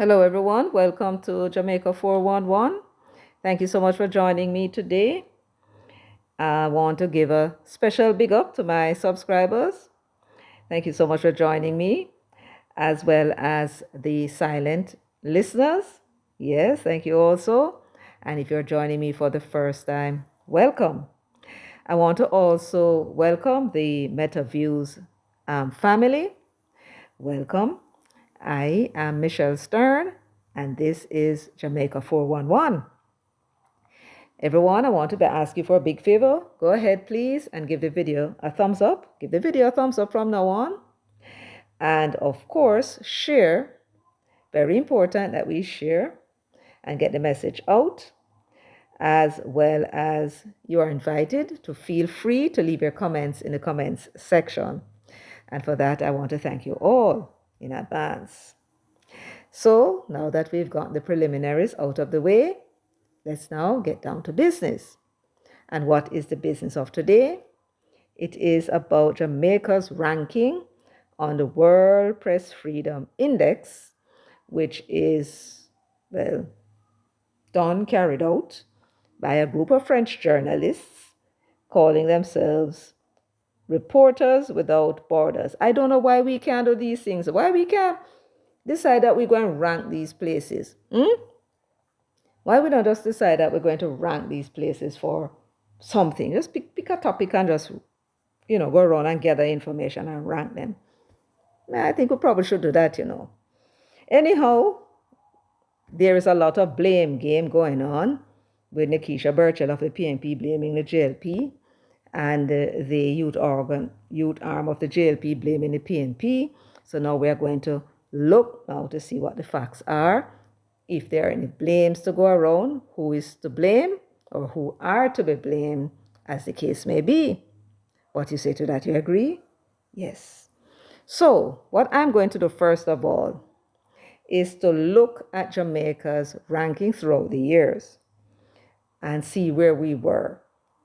Hello, everyone. Welcome to Jamaica 411. Thank you so much for joining me today. I want to give a special big up to my subscribers. Thank you so much for joining me, as well as the silent listeners. Yes, thank you also. And if you're joining me for the first time, welcome. I want to also welcome the MetaViews family. Welcome. I am Michelle Stern, and this is Jamaica 411. Everyone, I want to ask you for a big favor. Go ahead, please, and give the video a thumbs up. Give the video a thumbs up from now on. And of course, share. Very important that we share and get the message out, as well as you are invited to feel free to leave your comments in the comments section. And for that, I want to thank you all in advance. So now that we've got the preliminaries out of the way, let's now get down to business. And what is the business of today? It is about Jamaica's ranking on the World Press Freedom Index, which is, well, carried out by a group of French journalists calling themselves Reporters Without Borders. I don't know why we can't do these things. Why we can't decide that we're going to rank these places. Why we don't just decide that we're going to rank these places for something? Just pick a topic and just, go around and gather information and rank them. I think we probably should do that. Anyhow, there is a lot of blame game going on with Nikisha Burchell of the PNP blaming the JLP and the youth arm of the JLP blaming the PNP. So now we are going to look now to see what the facts are. If there are any blames to go around, who is to blame or who are to be blamed, as the case may be. What you say to that, you agree? Yes. So what I'm going to do first of all is to look at Jamaica's ranking throughout the years and see where we were.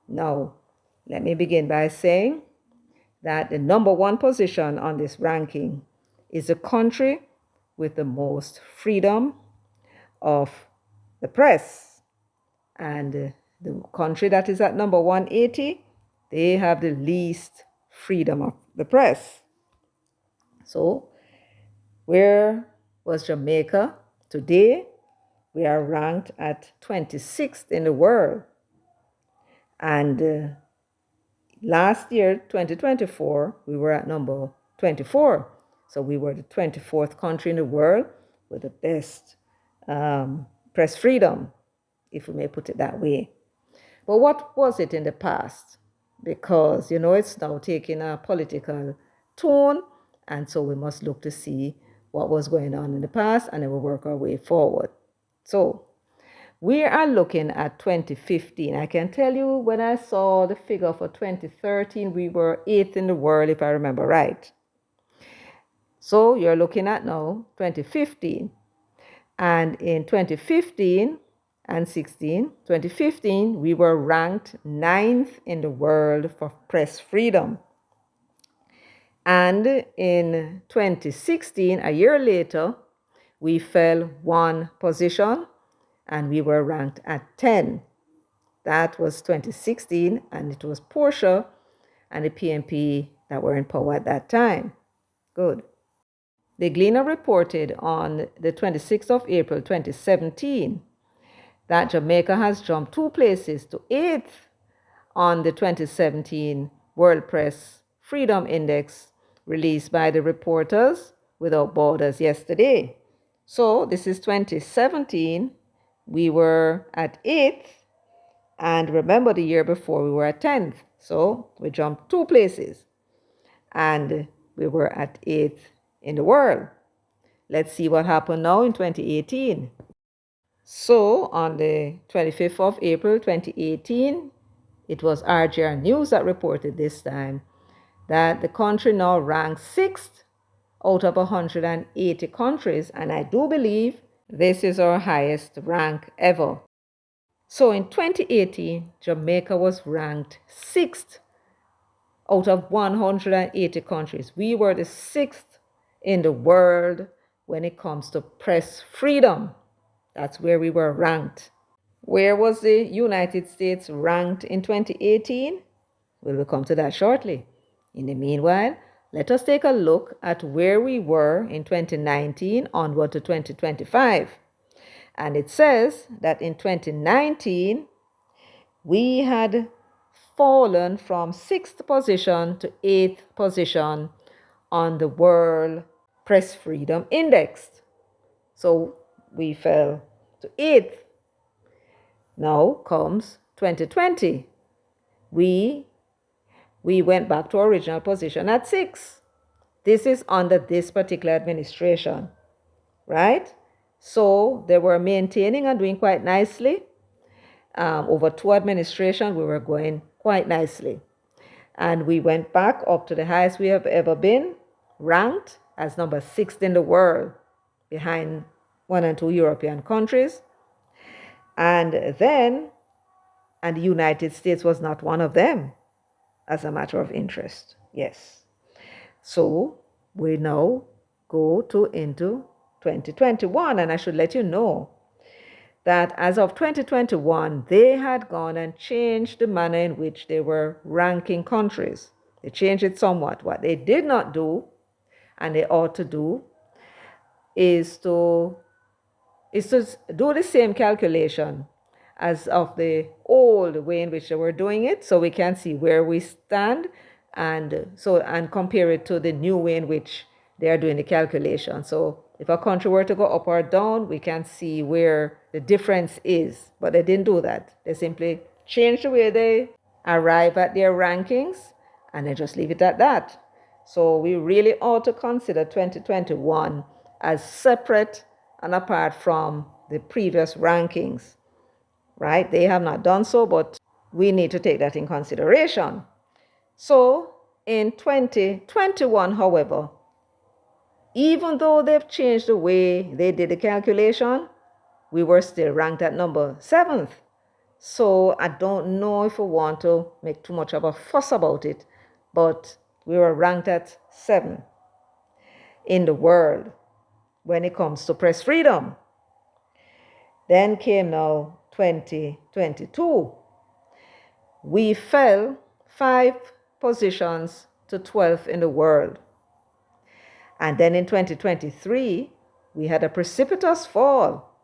Now, let me begin by saying that the number one position on this ranking is the country with the most freedom of the press. And the country that is at number 180, they have the least freedom of the press. So, where was Jamaica? Today, we are ranked at 26th in the world. And last year, 2024, we were at number 24. So we were the 24th country in the world with the best press freedom, if we may put it that way. But what was it in the past? Because, it's now taking a political tone, and so we must look to see what was going on in the past, and then we'll work our way forward. So we are looking at 2015. I can tell you when I saw the figure for 2013, we were 8th in the world, if I remember right. So you're looking at now 2015. And in 2015 and 16, 2015, we were ranked 9th in the world for press freedom. And in 2016, a year later, we fell one position and we were ranked at 10. That was 2016, and it was Portia and the PNP that were in power at that time. Good. The Gleaner reported on the 26th of April 2017 that Jamaica has jumped 2 places to 8th on the 2017 World Press Freedom Index released by the Reporters Without Borders yesterday. So this is 2017. We were at 8th, and remember the year before we were at 10th. So we jumped 2 places, and we were at 8th in the world. Let's see what happened now in 2018. So on the 25th of April 2018, it was RGR News that reported this time that the country now ranks 6th out of 180 countries, and I do believe this is our highest rank ever. So in 2018, Jamaica was ranked 6th out of 180 countries. We were the 6th in the world when it comes to press freedom. That's where we were ranked. Where was the United States ranked in 2018? We'll come to that shortly. In the meanwhile, let us take a look at where we were in 2019 onward to 2025. And it says that in 2019, we had fallen from 6th position to 8th position on the World Press Freedom Index. So we fell to 8th. Now comes 2020. We went back to our original position at 6. This is under this particular administration, right? So they were maintaining and doing quite nicely. Over 2 administrations, we were going quite nicely. And we went back up to the highest we have ever been, ranked as number 6th in the world, behind 1 and 2 European countries. And the United States was not one of them, as a matter of interest. Yes. So we now go into 2021, and I should let you know that as of 2021, they had gone and changed the manner in which they were ranking countries. They changed it somewhat. What they did not do, and they ought to do, is to do the same calculation as of the old way in which they were doing it, so we can see where we stand, and compare it to the new way in which they are doing the calculation. So if a country were to go up or down, we can see where the difference is. But they didn't do that. They simply changed the way they arrive at their rankings, and they just leave it at that. So we really ought to consider 2021 as separate and apart from the previous rankings, right? They have not done so, but we need to take that in consideration. So in 2021, however, even though they've changed the way they did the calculation, we were still ranked at number 7th. So I don't know if we want to make too much of a fuss about it, but we were ranked at 7 in the world when it comes to press freedom. Then came now 2022. We fell 5 positions to 12th in the world. And then in 2023, we had a precipitous fall.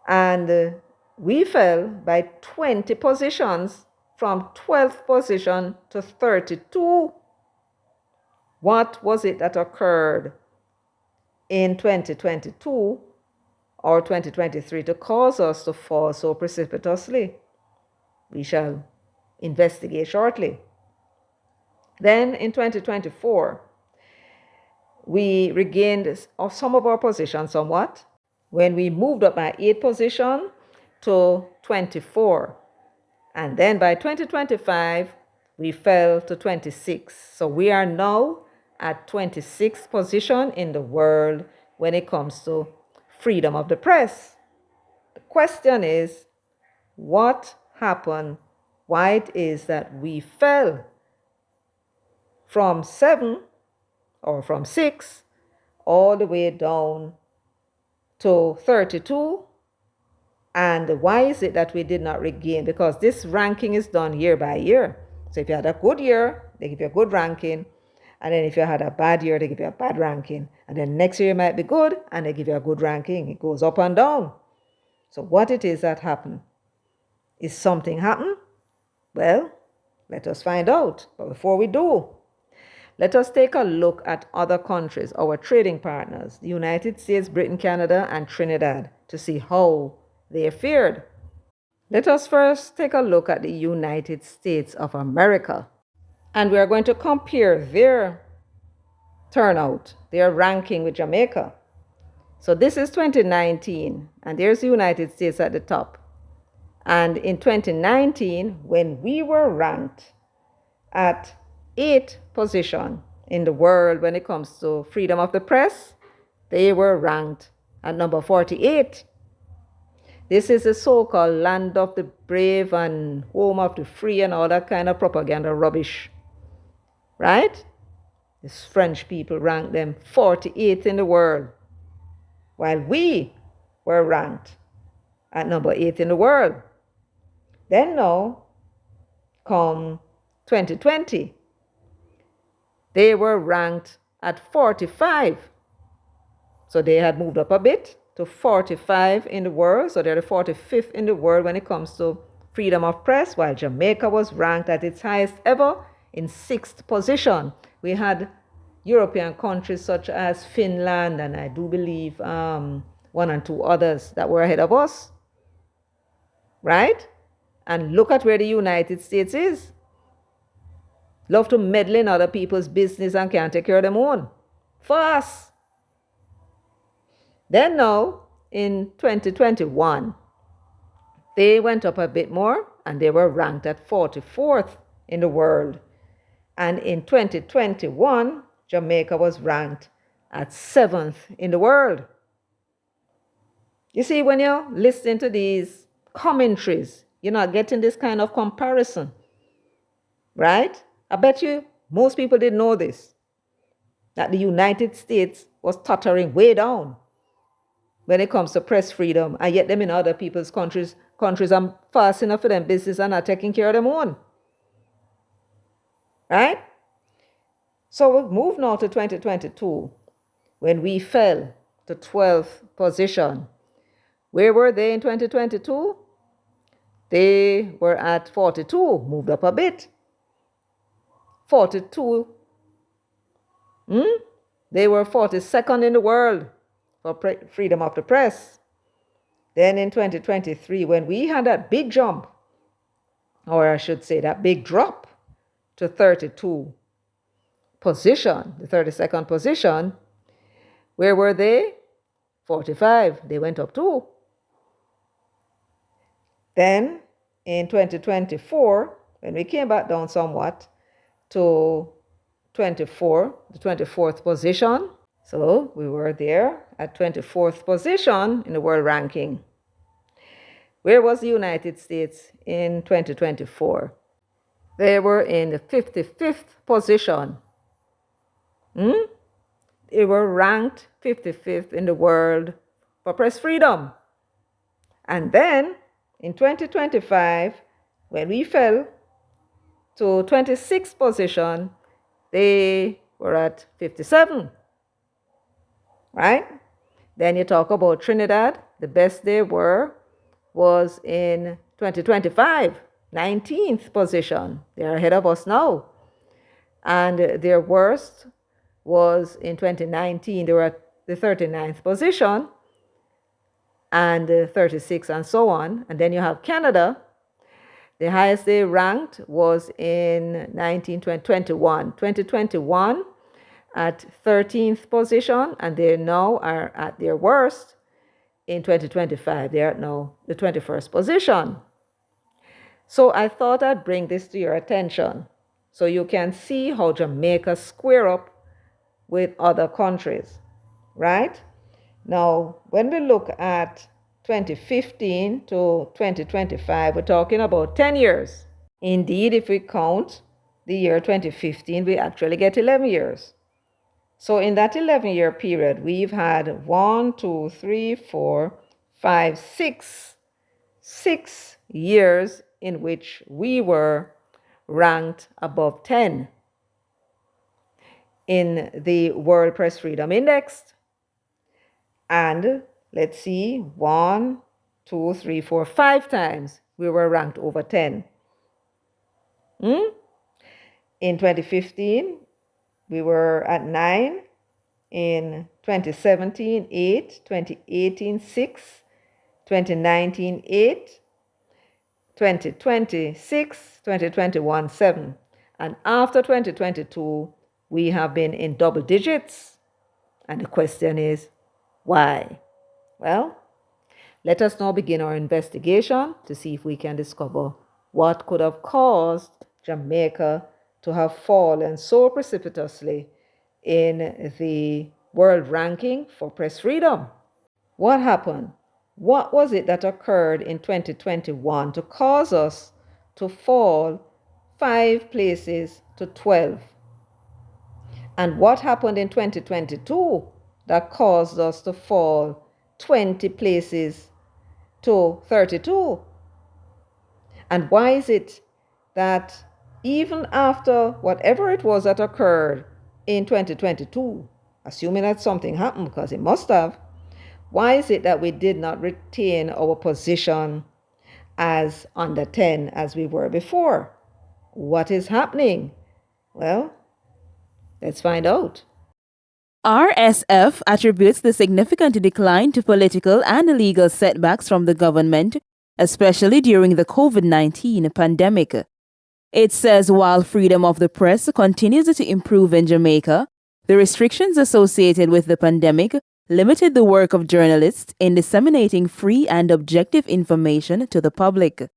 And we fell by 20 positions from 12th position to 32. What was it that occurred in 2022 or 2023 to cause us to fall so precipitously? We shall investigate shortly. Then in 2024, we regained some of our positions somewhat when we moved up by 8 position to 24. And then by 2025, we fell to 26. So we are now at 26th position in the world when it comes to freedom of the press. The question is, what happened? Why it is that we fell from 7 or from 6 all the way down to 32? And why is it that we did not regain? Because this ranking is done year by year. So if you had a good year, they give you a good ranking. And then if you had a bad year, they give you a bad ranking. And then next year might be good, and they give you a good ranking. It goes up and down. So what it is that happened? Is something happen? Well, let us find out. But before we do, let us take a look at other countries, our trading partners, the United States, Britain, Canada, and Trinidad, to see how they fared. Let us first take a look at the United States of America. And we are going to compare their turnout, their ranking with Jamaica. So this is 2019, and there's the United States at the top. And in 2019, when we were ranked at 8th position in the world when it comes to freedom of the press, they were ranked at number 48. This is the so-called land of the brave and home of the free and all that kind of propaganda rubbish, right? These French people ranked them 48th in the world. while we were ranked at number 8 in the world. Then now, come 2020, they were ranked at 45. So they had moved up a bit to 45 in the world. So they're the 45th in the world when it comes to freedom of press, while Jamaica was ranked at its highest ever in 6th position. We had European countries such as Finland and I do believe one and two others that were ahead of us, right? And look at where the United States is. Love to meddle in other people's business and can't take care of their own. For us. Then now, in 2021, they went up a bit more and they were ranked at 44th in the world. And in 2021, Jamaica was ranked at 7th in the world. You see, when you're listening to these commentaries, you're not getting this kind of comparison, right? I bet you most people didn't know this, that the United States was tottering way down when it comes to press freedom, and yet them in other people's countries are fast enough for them business and not taking care of them own. Right? So we'll move now to 2022, when we fell to 12th position. Where were they in 2022? They were at 42, moved up a bit. 42. They were 42nd in the world for freedom of the press. Then in 2023, when we had that big jump, or I should say that big drop to 32 position, the 32nd position, where were they? 45. They went up too. Then in 2024, when we came back down somewhat to 24, the 24th position. So we were there at 24th position in the world ranking. Where was the United States in 2024? They were in the 55th position. They were ranked 55th in the world for press freedom. And then in 2025, when we fell to 26th position, they were at 57. Right? Then you talk about Trinidad. The best they were was in 2025, 19th position. They're ahead of us now. And their worst was in 2019. They were at the 39th position and 36 and so on. And then you have Canada. The highest they ranked was in 2021 at 13th position, and they now are at their worst in 2025. They are now the 21st position. So I thought I'd bring this to your attention so you can see how Jamaica square up with other countries, right? Now, when we look at 2015 to 2025, we're talking about 10 years. Indeed, if we count the year 2015, we actually get 11 years. So in that 11-year period, we've had 6 years in which we were ranked above 10 in the World Press Freedom Index. And let's see, 5 times we were ranked over 10. In 2015, we were at 9. In 2017, 8. 2018, 6. 2019, 8. 2020, 6. 2021, 7. And after 2022, we have been in double digits. And the question is, why? Well, let us now begin our investigation to see if we can discover what could have caused Jamaica to have fallen so precipitously in the world ranking for press freedom. What happened? What was it that occurred in 2021 to cause us to fall 5 places to 12? And what happened in 2022 that caused us to fall 20 places to 32? And why is it that even after whatever it was that occurred in 2022, assuming that something happened, because it must have, why is it that we did not retain our position as under 10 as we were before? What is happening? Well, let's find out. RSF attributes the significant decline to political and legal setbacks from the government, especially during the COVID-19 pandemic. It says while freedom of the press continues to improve in Jamaica, the restrictions associated with the pandemic limited the work of journalists in disseminating free and objective information to the public.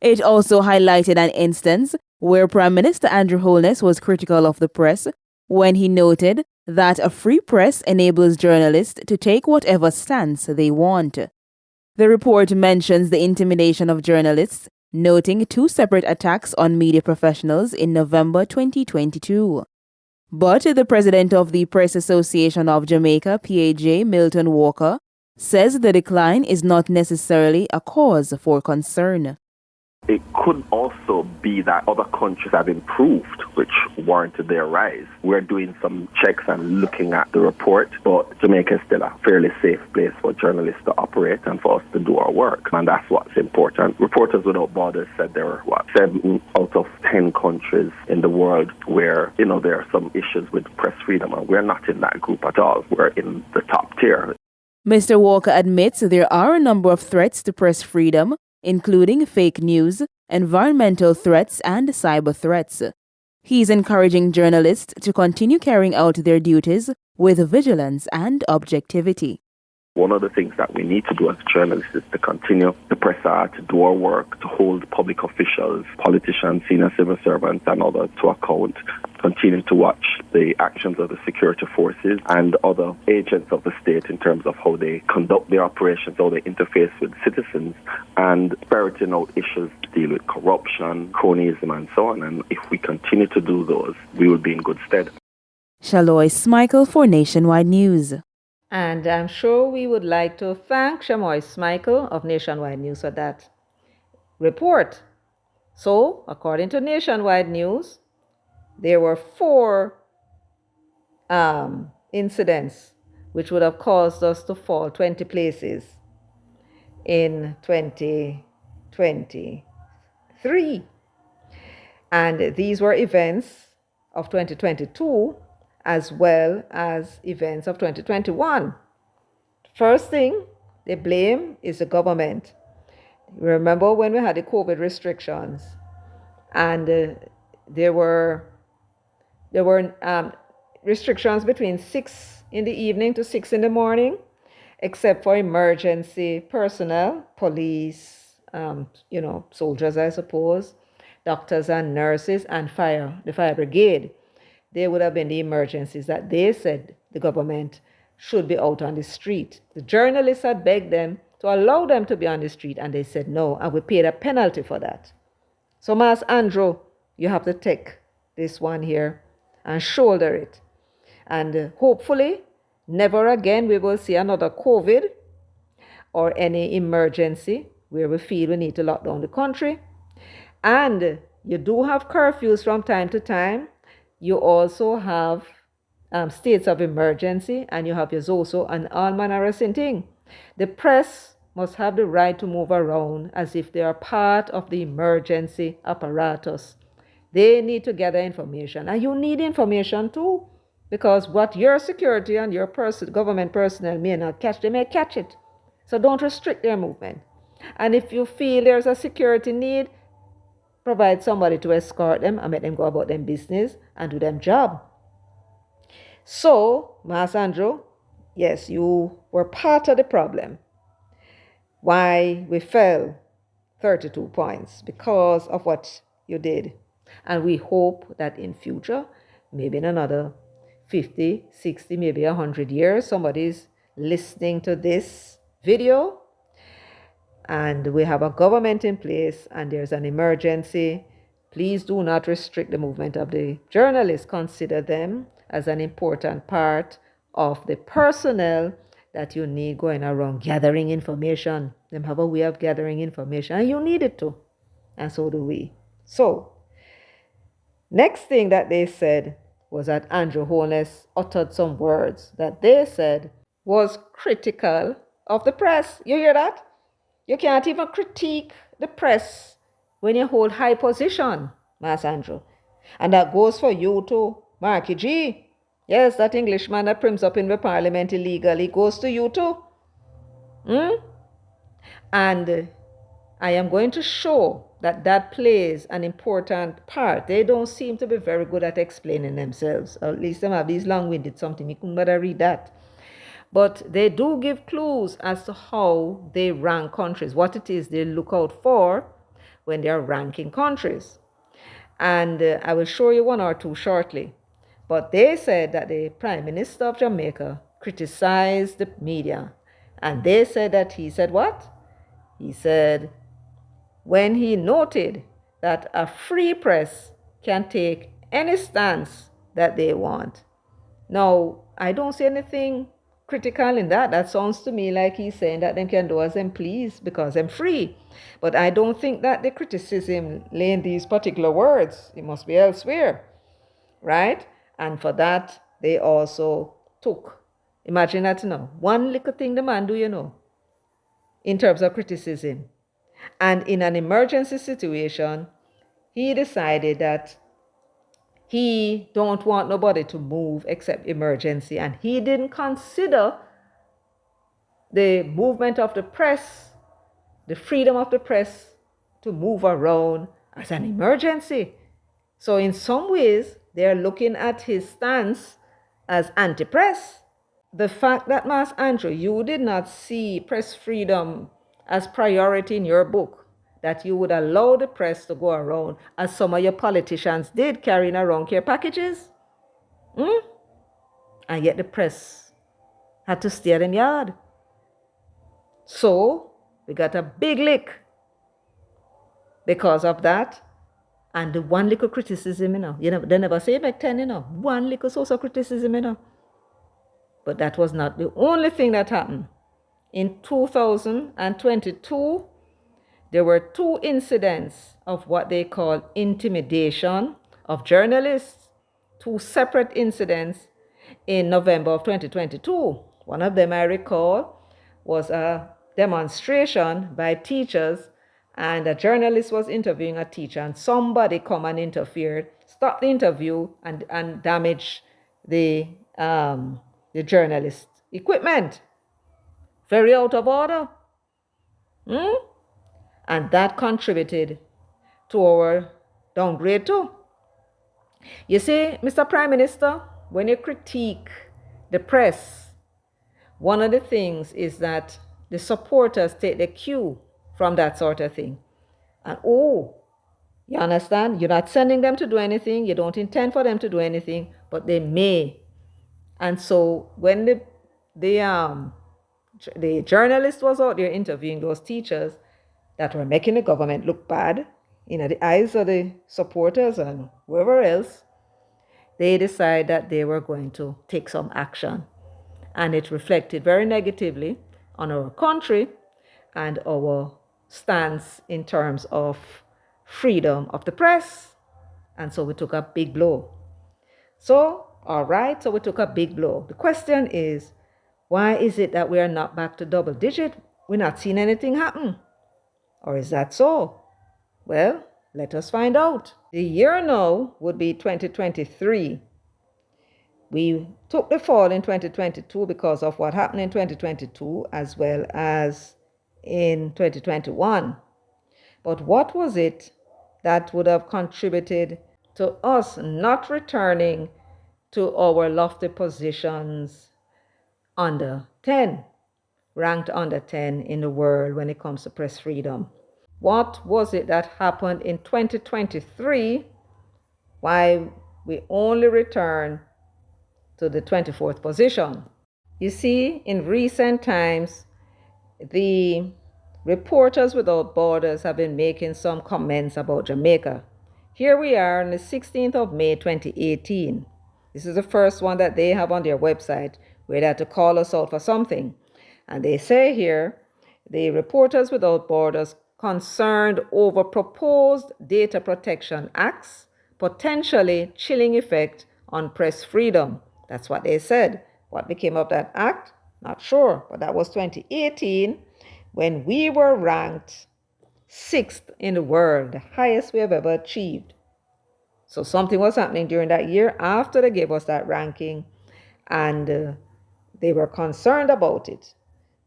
It also highlighted an instance where Prime Minister Andrew Holness was critical of the press when he noted that a free press enables journalists to take whatever stance they want. The report mentions the intimidation of journalists, noting 2 separate attacks on media professionals in November 2022. But the president of the Press Association of Jamaica, PAJ, Milton Walker, says the decline is not necessarily a cause for concern. It could also be that other countries have improved, which warranted their rise. We're doing some checks and looking at the report, but Jamaica is still a fairly safe place for journalists to operate and for us to do our work. And that's what's important. Reporters Without Borders said there were, 7 out of 10 countries in the world where, there are some issues with press freedom, and we're not in that group at all. We're in the top tier. Mr. Walker admits there are a number of threats to press freedom, including fake news, environmental threats, and cyber threats. He's encouraging journalists to continue carrying out their duties with vigilance and objectivity. One of the things that we need to do as journalists is to continue to press hard, to do our work, to hold public officials, politicians, senior civil servants, and others to account, continue to watch the actions of the security forces and other agents of the state in terms of how they conduct their operations, how they interface with citizens, and ferreting out issues to deal with corruption, cronyism, and so on. And if we continue to do those, we will be in good stead. Shalois Michael for Nationwide News. And I'm sure we would like to thank Shamois Michael of Nationwide News for that report. So, according to Nationwide News, there were 4 incidents which would have caused us to fall 20 places in 2023. And these were events of 2022 as well as events of 2021. First thing they blame is the government. Remember when we had the COVID restrictions and there were restrictions between 6 in the evening to 6 in the morning, except for emergency personnel, police, soldiers, I suppose, doctors and nurses, and the fire brigade. They would have been the emergencies that they said the government should be out on the street. The journalists had begged them to allow them to be on the street, and they said no, and we paid a penalty for that. So, Mas Andrew, you have to take this one here and shoulder it. And hopefully, never again we will see another COVID or any emergency where we feel we need to lock down the country. And you do have curfews from time to time. You also have states of emergency, and you have also an all manner of thing. The press must have the right to move around as if they are part of the emergency apparatus. They need to gather information, and you need information too, because what your security and your government personnel may not catch, they may catch it. So don't restrict their movement. And if you feel there's a security need, provide somebody to escort them and make them go about their business and do their job. So, Mas Andrew, yes, you were part of the problem. Why we fell 32 points because of what you did. And we hope that in future, maybe in another 50, 60, maybe 100 years, somebody's listening to this video and we have a government in place and there's an emergency. Please do not restrict the movement of the journalists. Consider them as an important part of the personnel that you need going around gathering information. Them have a way of gathering information, and you need it too. And so do we. So, next thing that they said was that Andrew Holness uttered some words that they said was critical of the press. You hear that? You can't even critique the press when you hold high position, Mas Andrew. And that goes for you too, Marky G. Yes, that Englishman that prims up in the parliament illegally goes to you too. And I am going to show that that plays an important part. They don't seem to be very good at explaining themselves. Or at least some have these long-winded something. You couldn't better read that. But they do give clues as to how they rank countries, what it is they look out for when they are ranking countries. And I will show you one or two shortly. But they said that the Prime Minister of Jamaica criticized the media. And they said that he said what? He said, when he noted that a free press can take any stance that they want. Now, I don't see anything critical in that. That sounds to me like he's saying that they can do as them please because I'm free. But I don't think that the criticism lay in these particular words. It must be elsewhere, right? And for that, they also took, imagine that, one little thing the man do, in terms of criticism. And in an emergency situation, he decided that he don't want nobody to move except emergency. And he didn't consider the movement of the press, the freedom of the press to move around as an emergency. So in some ways, they're looking at his stance as anti-press. The fact that, Mas Andrew, you did not see press freedom as priority in your book, that you would allow the press to go around as some of your politicians did, carrying around care packages. And yet the press had to stay at them yard. So we got a big lick because of that. And the one little criticism, they never say back 10, one little source of criticism, But that was not the only thing that happened. In 2022, there were 2 incidents of what they call intimidation of journalists, 2 separate incidents in November of 2022. One of them, I recall, was a demonstration by teachers, and a journalist was interviewing a teacher, and somebody come and interfered, stopped the interview, and damaged the journalist equipment. Very out of order. And that contributed to our downgrade too. You see, Mr. Prime Minister, when you critique the press, one of the things is that the supporters take the cue from that sort of thing. And you understand? You're not sending them to do anything. You don't intend for them to do anything, but they may. And so when the journalist was out there interviewing those teachers that were making the government look bad in the eyes of the supporters and whoever else, they decided that they were going to take some action. And it reflected very negatively on our country and our stance in terms of freedom of the press. And so we took a big blow. So we took a big blow. The question is, why is it that we are not back to double digit? We're not seeing anything happen. Or is that so? Well, let us find out. The year now would be 2023. We took the fall in 2022 because of what happened in 2022 as well as in 2021. But what was it that would have contributed to us not returning to our lofty positions under 10, ranked under 10 in the world when it comes to press freedom? What was it that happened in 2023 why we only returned to the 24th position? You see, in recent times, the Reporters Without Borders have been making some comments about Jamaica. Here we are on the 16th of May 2018. This is the first one that they have on their website where they had to call us out for something. And they say here, the Reporters Without Borders concerned over proposed data protection acts, potentially chilling effect on press freedom. That's what they said. What became of that act? Not sure, but that was 2018 when we were ranked 6th in the world, the highest we have ever achieved. So something was happening during that year after they gave us that ranking, and they were concerned about it.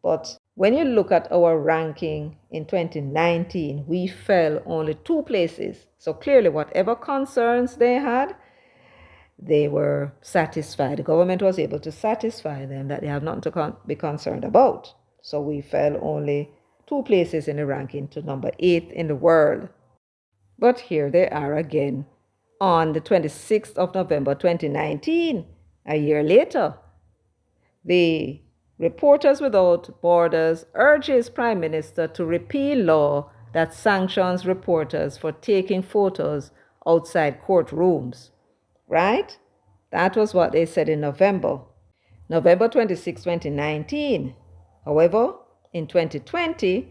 But when you look at our ranking in 2019, we fell only 2 places. So clearly, whatever concerns they had, they were satisfied. The government was able to satisfy them that they have nothing to be concerned about. So we fell only 2 places in the ranking to number 8 in the world. But here they are again on the 26th of November 2019, a year later. The Reporters Without Borders urges Prime Minister to repeal law that sanctions reporters for taking photos outside courtrooms. Right? That was what they said in November. November 26, 2019. However, in 2020,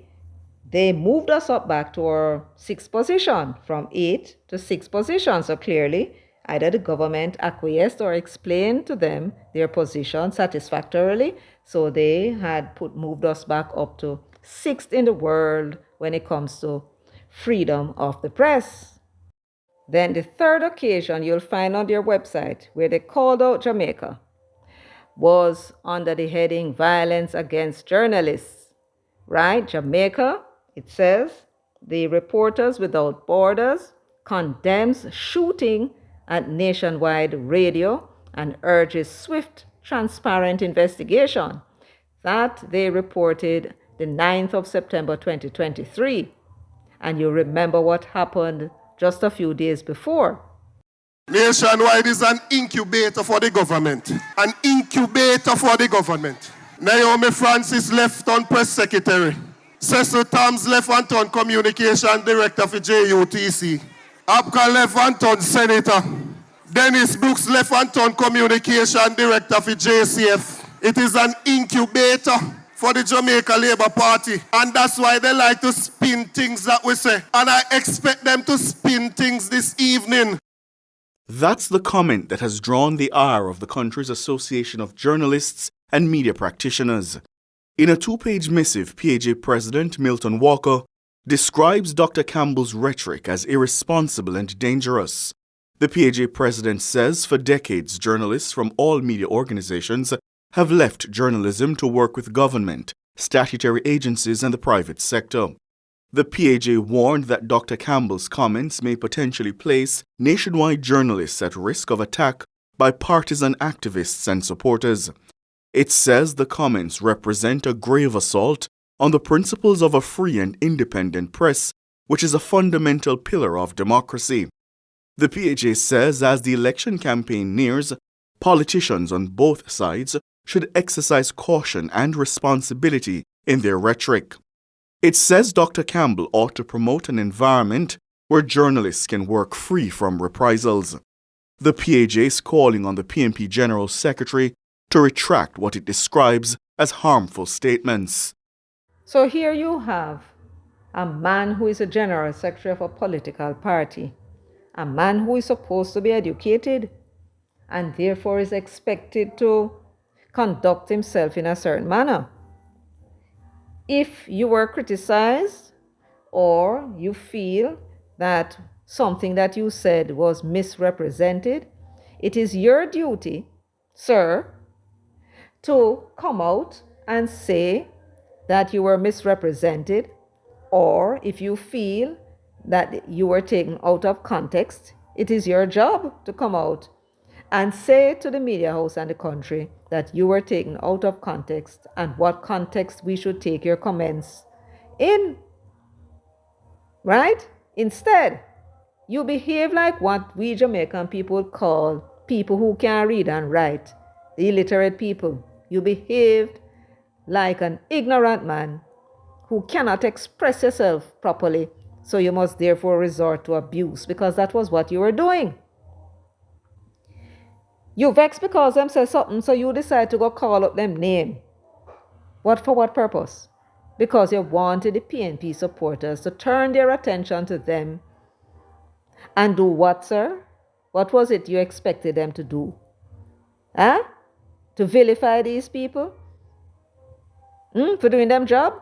they moved us up back to our 6th position, from 8 to 6th position. So clearly, either the government acquiesced or explained to them their position satisfactorily. So they had moved us back up to 6th in the world when it comes to freedom of the press. Then the third occasion you'll find on their website where they called out Jamaica was under the heading Violence Against Journalists. Right? Jamaica, it says, the Reporters Without Borders condemns shooting at nationwide radio and urges swift, transparent investigation. That they reported the 9th of September 2023. And you remember what happened just a few days before. Nationwide is an incubator for the government. An incubator for the government. Naomi Francis left on press secretary. Cecil Toms left on communication director for JUTC. Abka left on senator. Dennis Brooks left on communication director for JCF. It is an incubator for the Jamaica Labour Party. And that's why they like to spin things that we say. And I expect them to spin things this evening. That's the comment that has drawn the ire of the country's Association of Journalists and Media Practitioners. In a 2-page missive, PAJ President Milton Walker describes Dr. Campbell's rhetoric as irresponsible and dangerous. The PAJ President says for decades, journalists from all media organizations have left journalism to work with government, statutory agencies, and the private sector. The PAJ warned that Dr. Campbell's comments may potentially place nationwide journalists at risk of attack by partisan activists and supporters. It says the comments represent a grave assault on the principles of a free and independent press, which is a fundamental pillar of democracy. The PAJ says as the election campaign nears, politicians on both sides should exercise caution and responsibility in their rhetoric. It says Dr. Campbell ought to promote an environment where journalists can work free from reprisals. The PAJ is calling on the PNP General Secretary to retract what it describes as harmful statements. So here you have a man who is a general secretary of a political party, a man who is supposed to be educated and therefore is expected to conduct himself in a certain manner. If you were criticized or you feel that something that you said was misrepresented, it is your duty, sir, to come out and say that you were misrepresented, or if you feel that you were taken out of context, it is your job to come out and say to the media house and the country that you were taken out of context and what context we should take your comments in. Right? Instead, you behave like what we Jamaican people call people who can't read and write, the illiterate people. You behaved like an ignorant man who cannot express yourself properly, so you must therefore resort to abuse, because that was what you were doing. You vex because them say something, so you decide to go call up them name. What for what purpose? Because you wanted the PNP supporters to turn their attention to them and do what, sir? What was it you expected them to do? Huh? To vilify these people? For doing them job?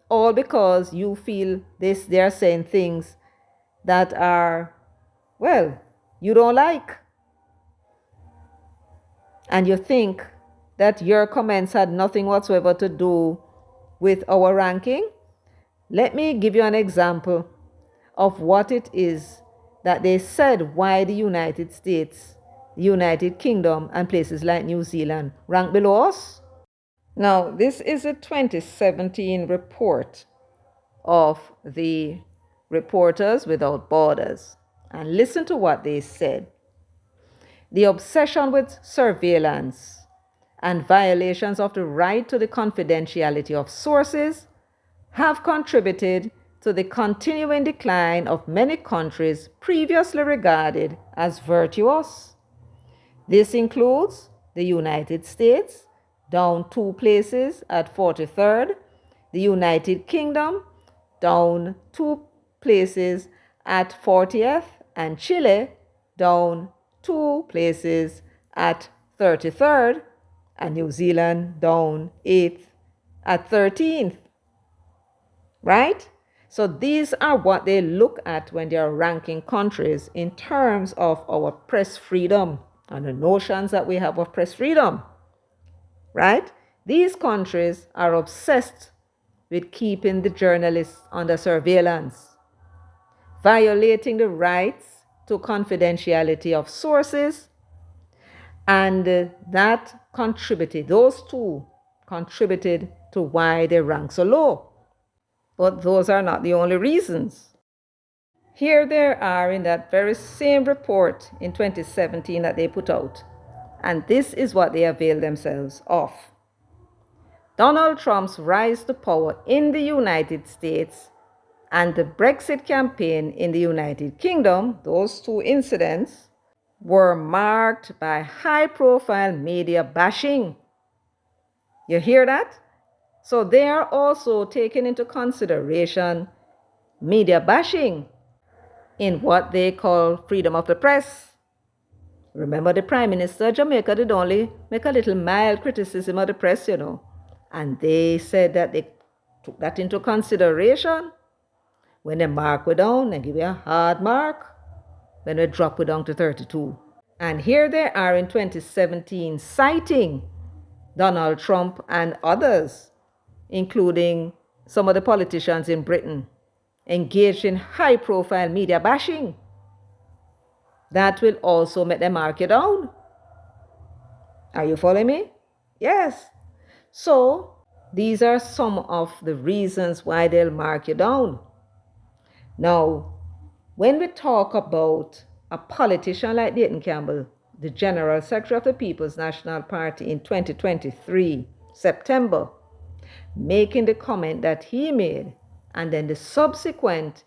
All because you feel they are saying things that are, well, you don't like. And you think that your comments had nothing whatsoever to do with our ranking? Let me give you an example of what it is that they said why the United States, the United Kingdom, and places like New Zealand rank below us. Now, this is a 2017 report of the Reporters Without Borders. And listen to what they said. The obsession with surveillance and violations of the right to the confidentiality of sources have contributed to the continuing decline of many countries previously regarded as virtuous. This includes the United States, down 2 places at 43rd, the United Kingdom, down 2 places at 40th, and Chile, down 2 places at 33rd, and New Zealand, down 8th at 13th. Right? So these are what they look at when they are ranking countries in terms of our press freedom and the notions that we have of press freedom. Right? These countries are obsessed with keeping the journalists under surveillance, violating the rights to confidentiality of sources, and those two contributed to why they rank so low. But those are not the only reasons. Here they are in that very same report in 2017 that they put out. And this is what they avail themselves of. Donald Trump's rise to power in the United States and the Brexit campaign in the United Kingdom, those two incidents, were marked by high-profile media bashing. You hear that? So they are also taking into consideration media bashing in what they call freedom of the press. Remember, the Prime Minister of Jamaica did only make a little mild criticism of the press, and they said that they took that into consideration. When they mark we down, they give you a hard mark. When they drop we down to 32. And here they are in 2017 citing Donald Trump and others, including some of the politicians in Britain, engaged in high-profile media bashing. That will also make them mark it down. Are you following me? Yes. So these are some of the reasons why they'll mark you down. Now, when we talk about a politician like Dayton Campbell, the General Secretary of the People's National Party in 2023, September, making the comment that he made, and then the subsequent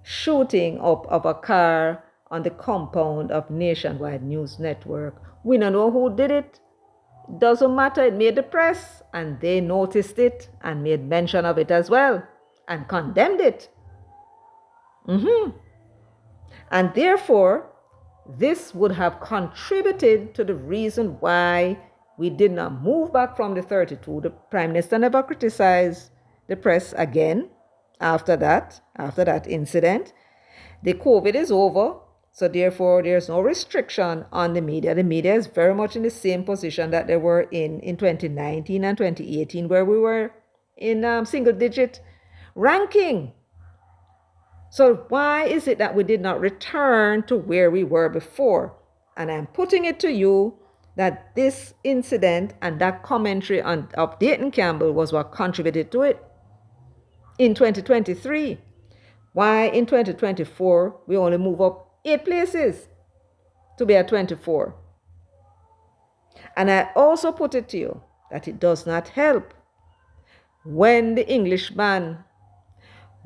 shooting up of a car on the compound of Nationwide News Network. We don't know who did it. Doesn't matter, it made the press, and they noticed it and made mention of it as well and condemned it. And therefore, this would have contributed to the reason why we did not move back from the 32. The Prime Minister never criticized the press again after that incident. The COVID is over, so therefore there's no restriction on the media. The media is very much in the same position that they were in 2019 and 2018, where we were in single-digit ranking. So why is it that we did not return to where we were before? And I'm putting it to you that this incident and that commentary of Dayton Campbell was what contributed to it in 2023. Why in 2024 we only move up 8 places to be at 24? And I also put it to you that it does not help when the Englishman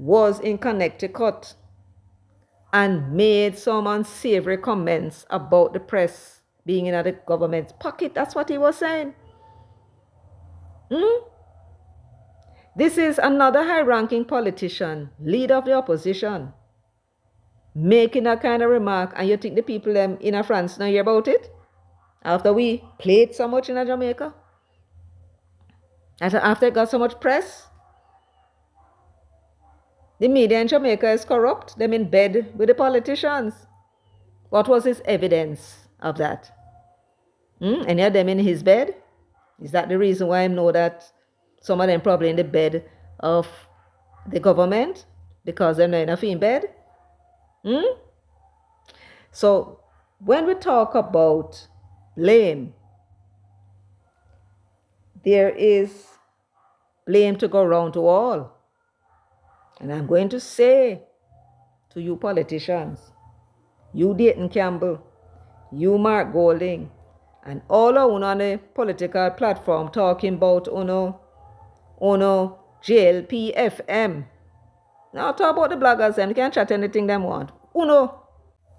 was in Connecticut and made some unsavory comments about the press being in the government's pocket. That's what he was saying. This is another high-ranking politician, leader of the opposition, making that kind of remark, and you think the people in France don't hear about it? After we played so much in Jamaica? After it got so much press? The media in Jamaica is corrupt. Them in bed with the politicians. What was his evidence of that? Any of them in his bed? Is that the reason why I know that some of them probably in the bed of the government? Because they're not enough in bed? So when we talk about blame, there is blame to go round to all. And I'm going to say to you politicians, you Dayton Campbell, you Mark Golding, and all of you on the political platform talking about uno JLPFM. Now talk about the bloggers, them can chat anything they want. Uno.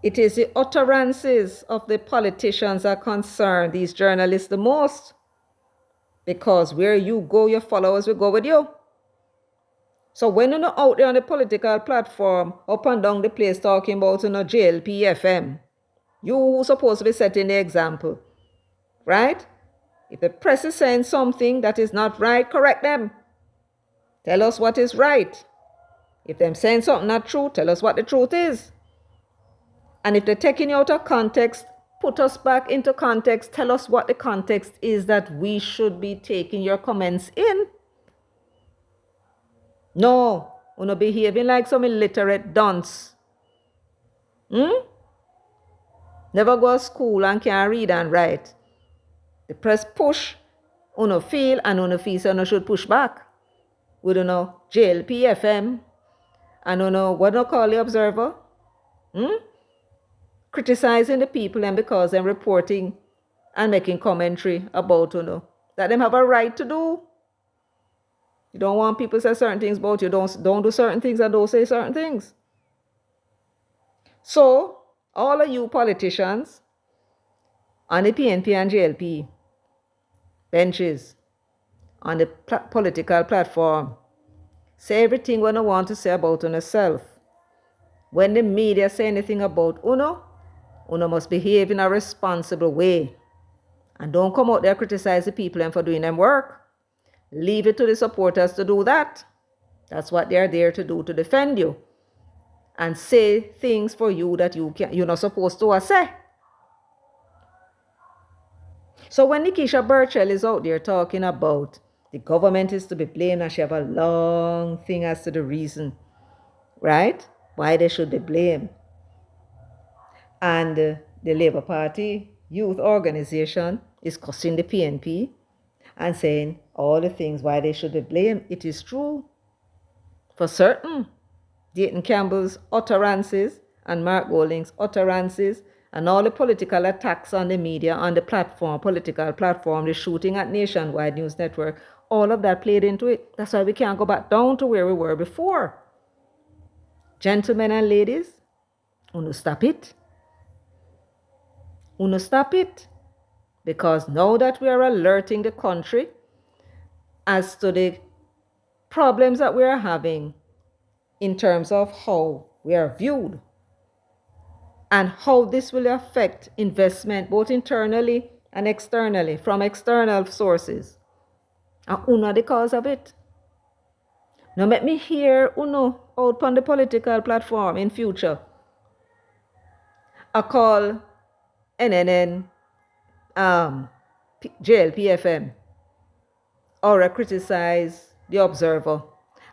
It is the utterances of the politicians that concern these journalists the most. Because where you go, your followers will go with you. So when you're not out there on the political platform, up and down the place talking about JLPFM, you supposed to be setting the example. Right? If the press is saying something that is not right, correct them. Tell us what is right. If they're saying something not true, tell us what the truth is. And if they're taking you out of context, put us back into context. Tell us what the context is that we should be taking your comments in. No, you're not behaving like some illiterate dunce. Never go to school and can't read and write. The press push, you feel, and you feel so you should push back. We don't know JLPFM, and what do you call the observer? Criticizing the people and because they're reporting and making commentary about that them have a right to do. You don't want people to say certain things about you. Don't do certain things and don't say certain things. So, all of you politicians on the PNP and JLP benches, on the political platform, say everything when you want to say about yourself. When the media say anything about Uno must behave in a responsible way. And don't come out there criticize the people and for doing them work. Leave it to the supporters to do that. That's what they're there to do, to defend you. And say things for you that you're not supposed to say. So when Nikisha Burchell is out there talking about the government is to be blamed, and she have a long thing as to the reason, right? Why they should be blamed. And the Labour Party youth organization is cussing the PNP and saying all the things why they should be blamed. It is true. For certain, Dayton Campbell's utterances and Mark Golding's utterances and all the political attacks on the media, on the platform, political platform, the shooting at Nationwide News Network, all of that played into it. That's why we can't go back down to where we were before. Gentlemen and ladies, stop it. Stop it. Because now that we are alerting the country as to the problems that we are having in terms of how we are viewed and how this will affect investment both internally and externally from external sources. And the cause of it. Now let me hear out on the political platform in future. I call NNN JLPFM or I criticize the Observer.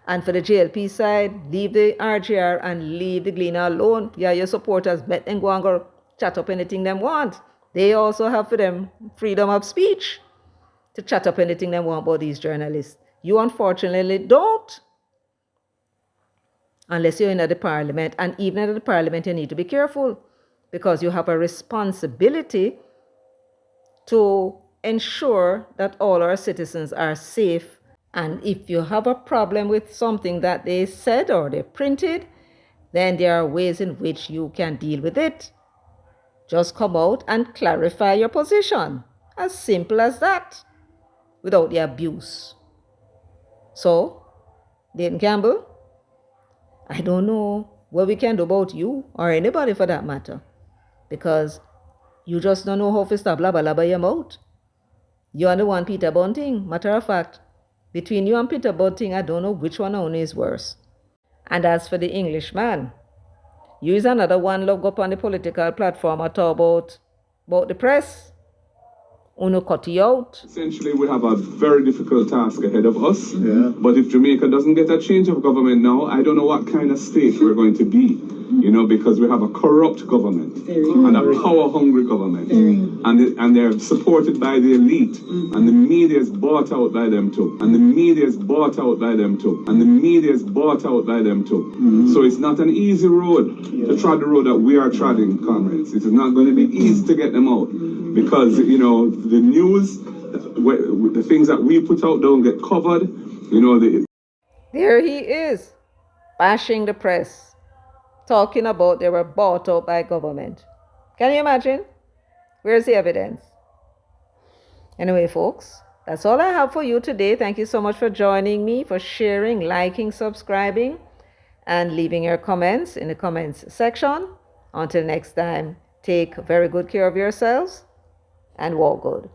And for the JLP side, leave the RGR and leave the Gleaner alone. Yeah, your supporters, let them go and go chat up anything they want. They also have for them freedom of speech to chat up anything they want about these journalists. You unfortunately don't. Unless you're in the parliament. And even in the parliament, you need to be careful because you have a responsibility to ensure that all our citizens are safe. And if you have a problem with something that they said or they printed, then there are ways in which you can deal with it. Just come out and clarify your position. As simple as that, without the abuse. So, Dayton Campbell, I don't know what we can do about you or anybody for that matter, because you just don't know how to stop blabba blabba your mouth. You are the one Peter Bunting. Matter of fact, between you and Peter Bunting, I don't know which one only is worse. And as for the Englishman, you is another one log up on the political platform or talk about the press. Uno cut you out. Essentially, we have a very difficult task ahead of us. Yeah. But if Jamaica doesn't get a change of government now, I don't know what kind of state we're going to be. You know, because we have a corrupt government and a power-hungry government, and they're supported by the elite, and the media is bought out by them too, and the media is bought out by them too, and the media is bought out by them too. So it's not an easy road to trod the road that we are treading, comrades. It is not going to be easy to get them out because you know the news, the things that we put out don't get covered. You know There he is, bashing the press, talking about they were bought out by government. Can you imagine? Where's the evidence? Anyway, folks, that's all I have for you today. Thank you so much for joining me, for sharing, liking, subscribing, and leaving your comments in the comments section. Until next time, take very good care of yourselves and walk good.